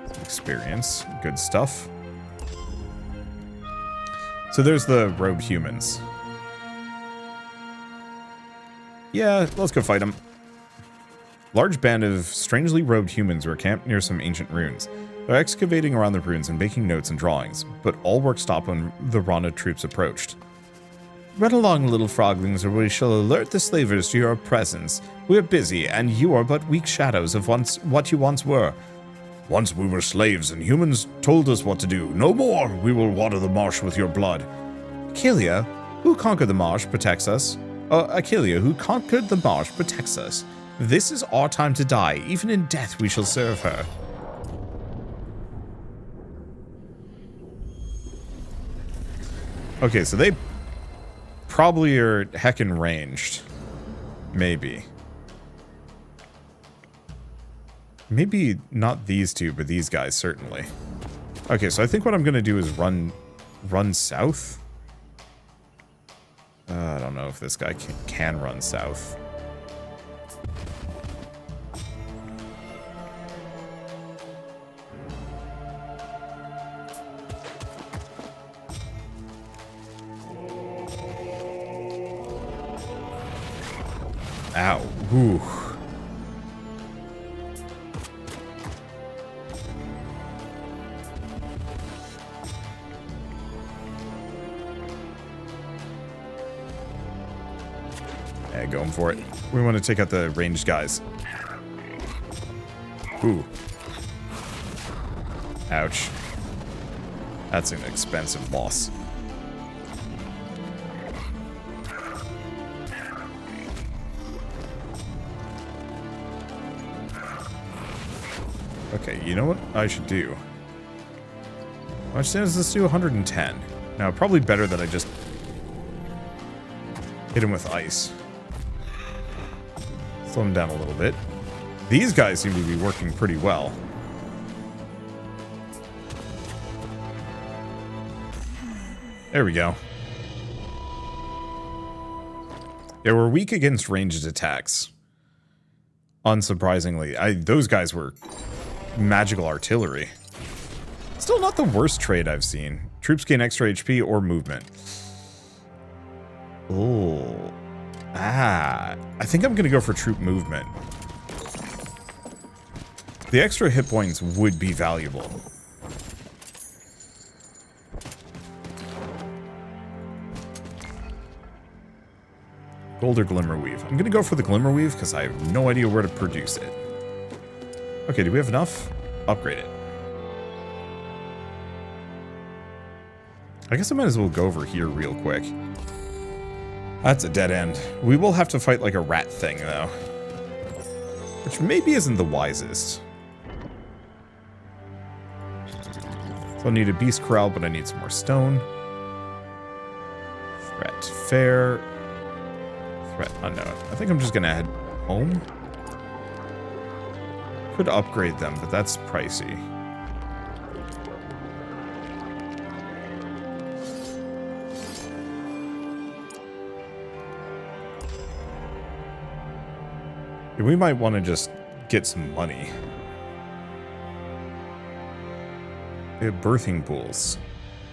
Some experience, good stuff. So there's the robed humans. Yeah, let's go fight them. Large band of strangely robed humans were camped near some ancient ruins. They're excavating around the ruins and making notes and drawings, but all work stopped when the Rana troops approached. Run along, little froglings, or we shall alert the slavers to your presence. We're busy, and you are but weak shadows of what you once were. Once we were slaves, and humans told us what to do. No more! We will water the marsh with your blood. Achelia, who conquered the marsh, protects us. Achelia, who conquered the marsh, protects us. This is our time to die. Even in death we shall serve her. Okay, so they probably are heckin' ranged. Maybe. Maybe not these two, but these guys, certainly. Okay, so I think what I'm going to do is run south. I don't know if this guy can run south. Ow. Ooh. Yeah, going for it. We want to take out the ranged guys. Ooh. Ouch. That's an expensive loss. Okay, you know what I should do? How much damage does this do? 110. Now, probably better that I just hit him with ice. Slow him down a little bit. These guys seem to be working pretty well. There we go. Yeah, we're weak against ranged attacks. Unsurprisingly. Those guys were magical artillery. Still not the worst trade I've seen. Troops gain extra HP or movement. Oh. I think I'm going to go for troop movement. The extra hit points would be valuable. Gold or Glimmerweave? I'm going to go for the Glimmerweave because I have no idea where to produce it. Okay, do we have enough? Upgrade it. I guess I might as well go over here real quick. That's a dead end. We will have to fight like a rat thing, though. Which maybe isn't the wisest. So I'll need a beast corral, but I need some more stone. Threat fair. Threat unknown. I think I'm just gonna head home. Could upgrade them, but that's pricey. We might want to just get some money. We have birthing pools.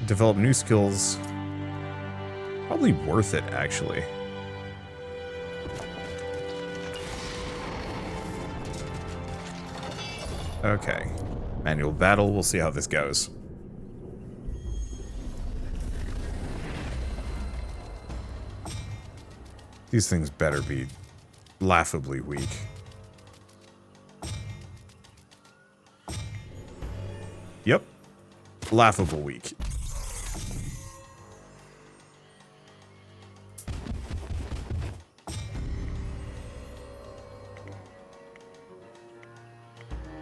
Develop new skills. Probably worth it, actually. Okay. Manual battle. We'll see how this goes. These things better be laughably weak. Yep. Laughable weak.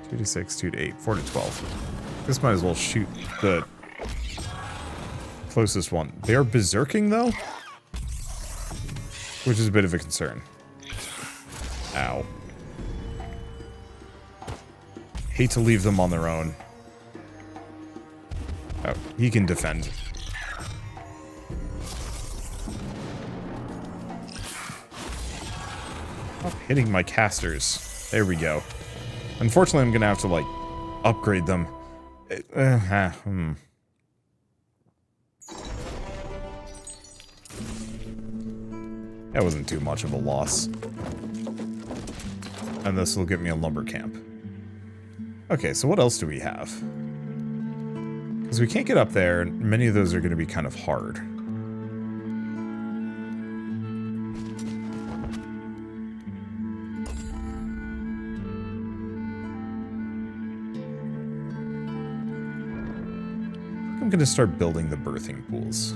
Two to 6, 2 to 8, 4 to 12. This might as well shoot the closest one. They are berserking though, which is a bit of a concern. Ow. Hate to leave them on their own. Oh, he can defend. Stop hitting my casters. There we go. Unfortunately, I'm gonna have to, like, upgrade them. That wasn't too much of a loss. And this will get me a lumber camp. Okay, so what else do we have? Because we can't get up there, and many of those are going to be kind of hard. I'm going to start building the birthing pools.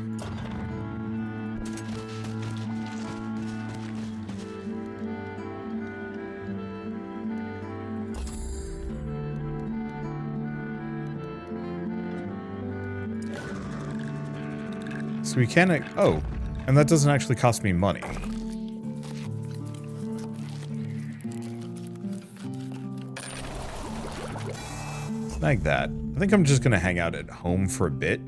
So we can... Oh, and that doesn't actually cost me money. Snag that. I think I'm just going to hang out at home for a bit.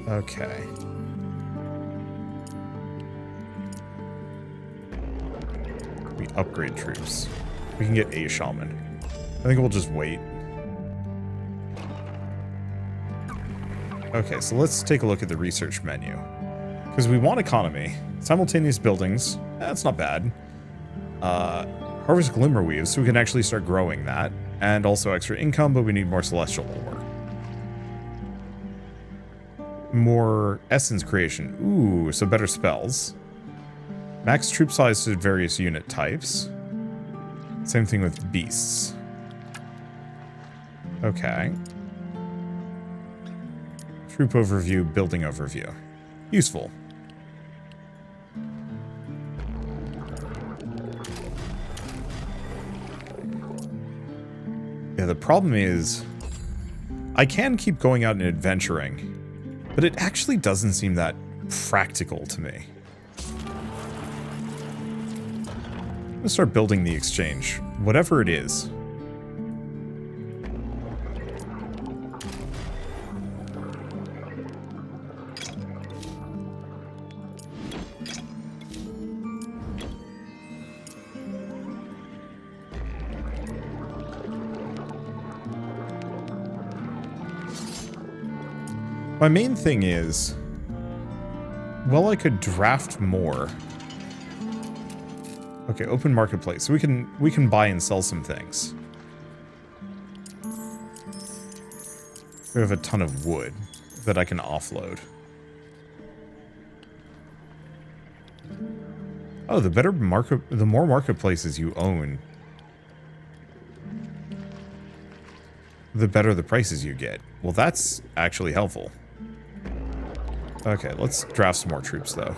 Okay. We upgrade troops. We can get a shaman. I think we'll just wait. Okay, so let's take a look at the research menu. Because we want economy. Simultaneous buildings. That's not bad. Harvest glimmerweaves, so we can actually start growing that. And also extra income, but we need more celestial ore. More essence creation. Ooh, so better spells. Max troop size to various unit types. Same thing with beasts. Okay. Troop overview, building overview. Useful. Yeah, the problem is I can keep going out and adventuring, but it actually doesn't seem that practical to me. I'm gonna start building the exchange, whatever it is. My main thing is, well, I could draft more. Okay, open marketplace. So we can buy and sell some things. We have a ton of wood that I can offload. Oh, the more marketplaces you own, the better the prices you get. Well, that's actually helpful. Okay, let's draft some more troops, though.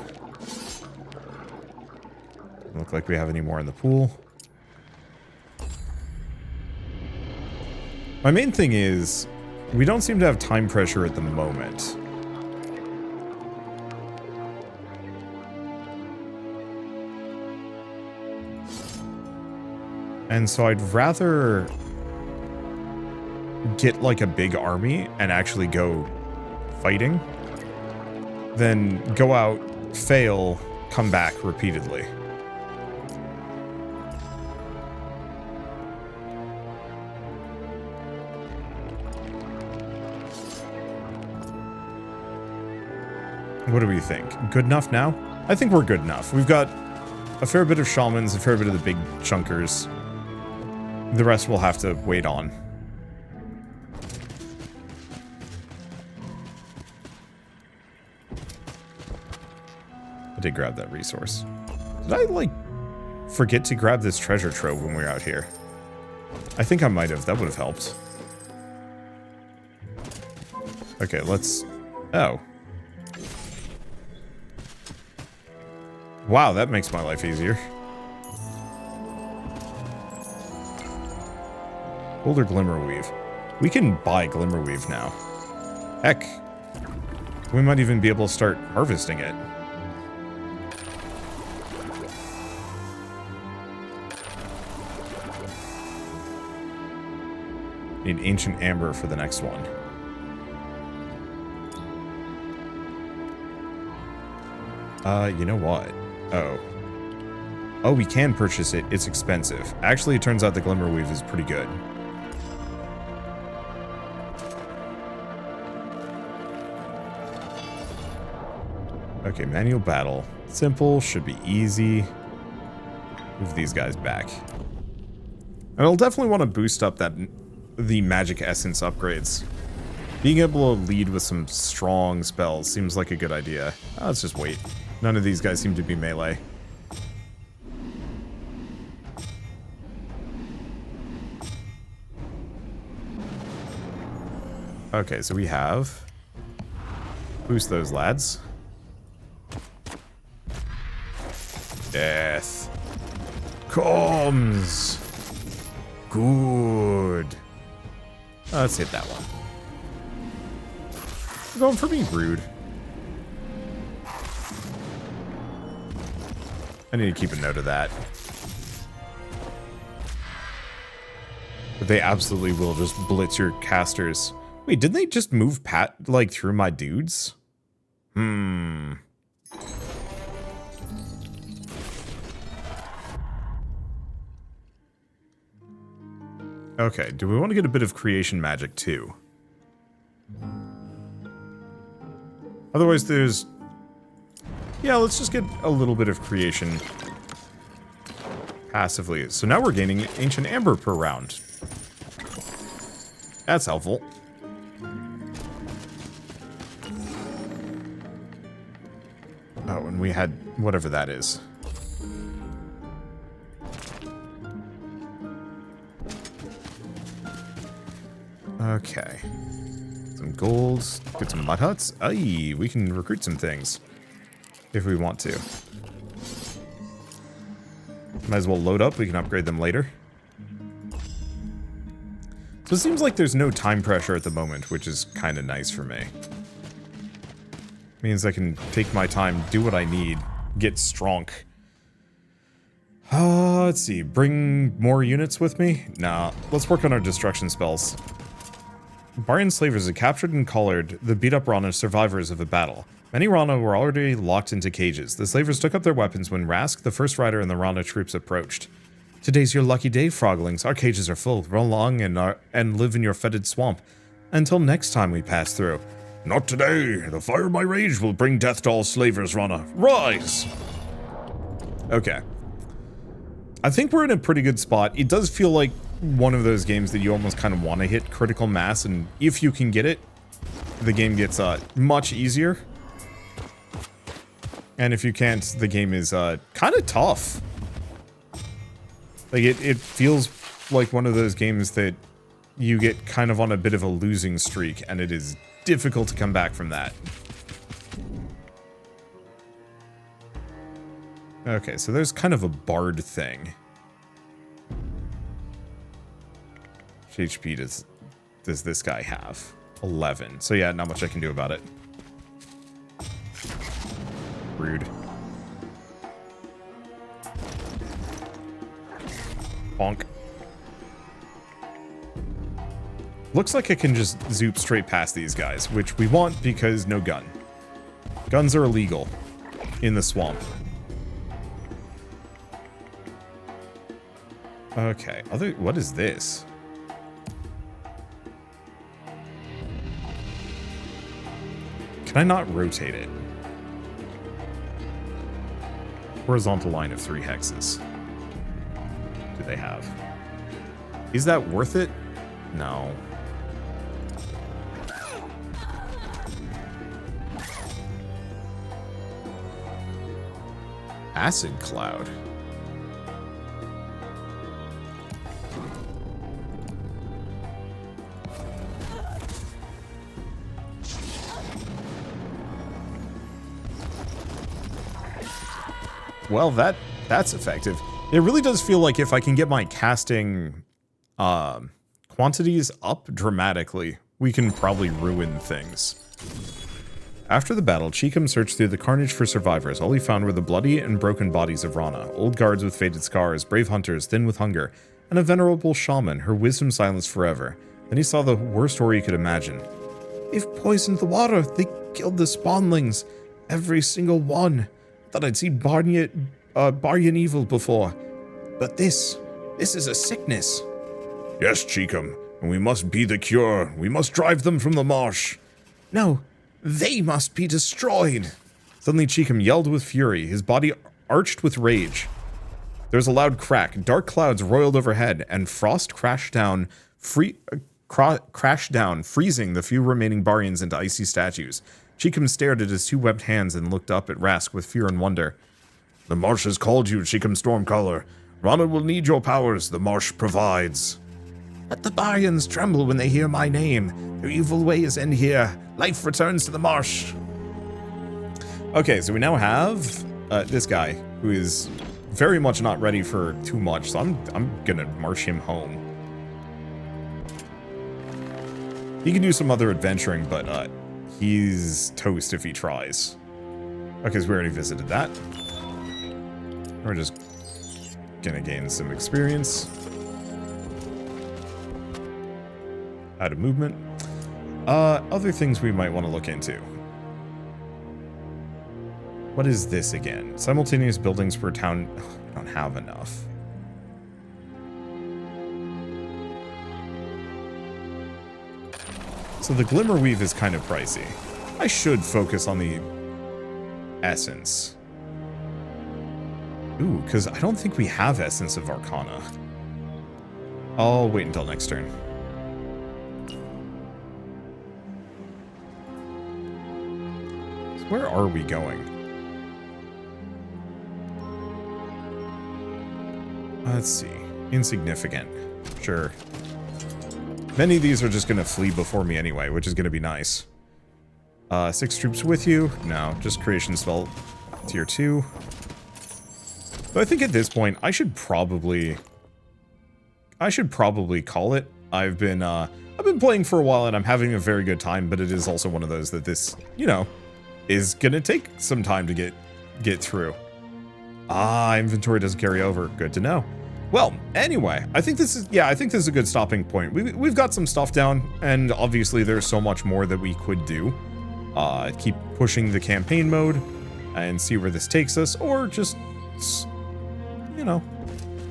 Doesn't look like we have any more in the pool. My main thing is, we don't seem to have time pressure at the moment. And so I'd rather get like a big army and actually go fighting than go out, fail, come back repeatedly. What do we think? Good enough now? I think we're good enough. We've got a fair bit of shamans, a fair bit of the big chunkers. The rest we'll have to wait on. I did grab that resource. Did I, like, forget to grab this treasure trove when we were out here? I think I might have. That would have helped. Okay, let's... Oh. Wow, that makes my life easier. Older Glimmerweave. We can buy Glimmerweave now. Heck. We might even be able to start harvesting it. Need Ancient Amber for the next one. You know what? Oh. Oh, we can purchase it. It's expensive. Actually, it turns out the Glimmerweave is pretty good. Okay, manual battle. Simple, should be easy. Move these guys back. And I'll definitely want to boost up the magic essence upgrades. Being able to lead with some strong spells seems like a good idea. Let's just wait. None of these guys seem to be melee. Okay, so we have... Boost those lads. Death comes. Good. Let's hit that one. You're going for me, rude. I need to keep a note of that. But they absolutely will just blitz your casters. Wait, didn't they just move like through my dudes? Okay, do we want to get a bit of creation magic too? Otherwise there's... Yeah, let's just get a little bit of creation passively. So now we're gaining Ancient Amber per round. That's helpful. Oh, and we had whatever that is. Okay. Some gold. Get some mud huts. Aye, we can recruit some things. If we want to. Might as well load up. We can upgrade them later. So it seems like there's no time pressure at the moment, which is kind of nice for me. Means I can take my time, do what I need, get strong. Let's see. Bring more units with me? Nah. Let's work on our destruction spells. Barbarian slavers had captured and collared the beat-up Rana survivors of a battle. Many Rana were already locked into cages. The slavers took up their weapons when Rask, the first rider, and the Rana troops approached. Today's your lucky day, froglings. Our cages are full. Run along and live in your fetid swamp. Until next time we pass through. Not today. The fire of my rage will bring death to all slavers, Rana. Rise! Okay. I think we're in a pretty good spot. It does feel like one of those games that you almost kind of want to hit critical mass, and if you can get it, the game gets much easier. And if you can't, the game is kind of tough. Like, it feels like one of those games that you get kind of on a bit of a losing streak, and it is difficult to come back from that. Okay, so there's kind of a bard thing. Which HP does this guy have? 11. So yeah, not much I can do about it. Rude. Bonk. Looks like I can just zoop straight past these guys, which we want because no gun. Guns are illegal in the swamp. Okay, what is this? Can I not rotate it? Horizontal line of 3 hexes. Do they have? Is that worth it? No. Acid cloud. Well, that's effective. It really does feel like if I can get my casting quantities up dramatically, we can probably ruin things. After the battle, Cheekham searched through the carnage for survivors. All he found were the bloody and broken bodies of Rana, old guards with faded scars, brave hunters, thin with hunger, and a venerable shaman, her wisdom silenced forever. Then he saw the worst horror he could imagine. They've poisoned the water. They killed the spawnlings. Every single one. Thought I'd seen Baryan evil before. But this is a sickness. Yes, Cheekham, and we must be the cure. We must drive them from the marsh. No, they must be destroyed. Suddenly Cheekham yelled with fury, his body arched with rage. There was a loud crack, dark clouds roiled overhead, and frost crashed down, freezing the few remaining Baryans into icy statues. Cheekham stared at his 2 webbed hands and looked up at Rask with fear and wonder. The marsh has called you, Cheekham Stormcaller. Rana will need your powers, the marsh provides. Let the Baryans tremble when they hear my name. Their evil ways end here. Life returns to the marsh. Okay, so we now have this guy who is very much not ready for too much, so I'm gonna march him home. He can do some other adventuring, but he's toast if he tries. Okay, so we already visited that. We're just gonna gain some experience. Out of movement. Other things we might want to look into. What is this again? Simultaneous buildings per town. We don't have enough. So the Glimmerweave is kind of pricey. I should focus on the Essence. Ooh, because I don't think we have Essence of Arcana. I'll wait until next turn. So where are we going? Let's see. Insignificant. Sure. Many of these are just going to flee before me anyway, which is going to be nice. 6 troops with you? No, just creation spell tier 2. But I think at this point, I should probably call it. I've been playing for a while and I'm having a very good time, but it is also one of those that this, you know, is going to take some time to get through. Ah, inventory doesn't carry over. Good to know. Well, anyway, I think this is a good stopping point. We've got some stuff down, and obviously there's so much more that we could do. Keep pushing the campaign mode and see where this takes us, or just, you know,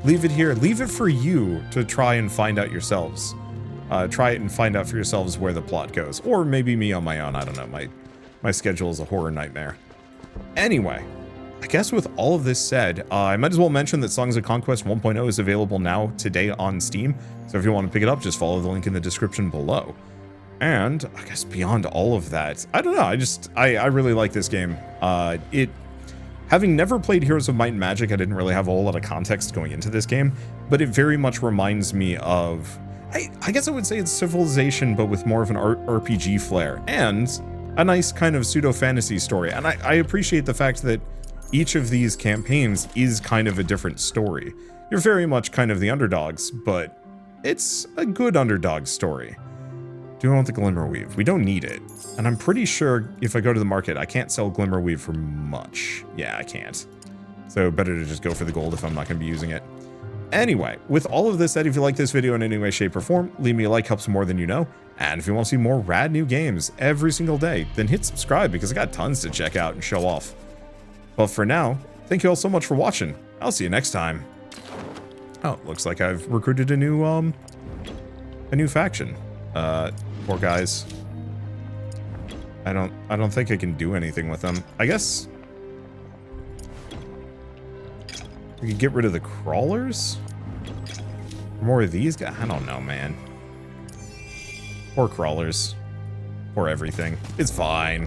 leave it here. Leave it for you to try and find out yourselves. Try it and find out for yourselves where the plot goes. Or maybe me on my own. I don't know. My schedule is a horror nightmare. Anyway, I guess with all of this said, I might as well mention that Songs of Conquest 1.0 is available now today on Steam. So if you want to pick it up, just follow the link in the description below. And I guess beyond all of that, I don't know. I really like this game. Having never played Heroes of Might and Magic, I didn't really have a whole lot of context going into this game, but it very much reminds me of, I guess I would say it's Civilization, but with more of an RPG flair and a nice kind of pseudo-fantasy story. And I appreciate the fact that each of these campaigns is kind of a different story. You're very much kind of the underdogs, but it's a good underdog story. Do I want the Glimmerweave? We don't need it. And I'm pretty sure if I go to the market, I can't sell Glimmerweave for much. Yeah, I can't. So better to just go for the gold if I'm not going to be using it. Anyway, with all of this said, if you like this video in any way, shape, or form, leave me a like, helps more than you know. And if you want to see more rad new games every single day, then hit subscribe because I got tons to check out and show off. But for now, thank you all so much for watching. I'll see you next time. Oh, looks like I've recruited a new faction. Poor guys. I don't think I can do anything with them. I guess we could get rid of the crawlers? More of these guys? I don't know, man. Poor crawlers. Poor everything. It's fine.